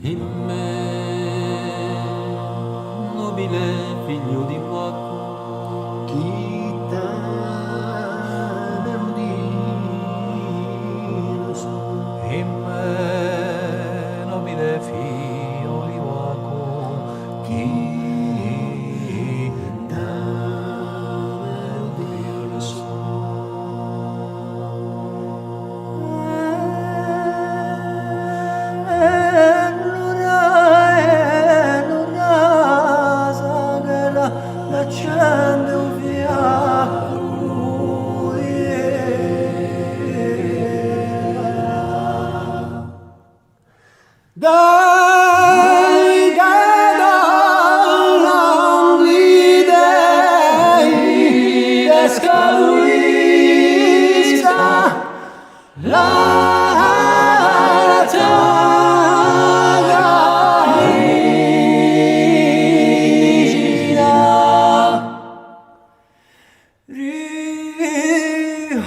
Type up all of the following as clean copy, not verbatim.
in me, nobile figlio di Waco, chi t'ha udito, in me, nobile figlio di Waco, chi t'ha udito. Accende un fiacco, dai che dall'angli dei scaduista la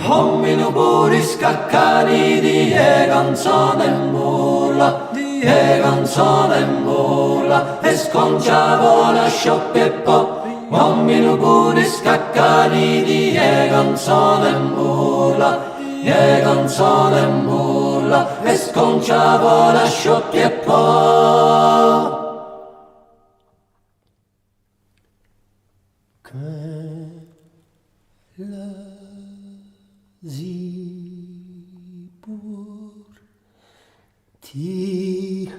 Hommino puri scaccani di canzone e mula, di canzone e mula, e sconciavo la sciocca e po'. Hommino puri scaccani di canzone e mula, di canzone e mula, e sconciavo la sciocca e po'. Zipur ti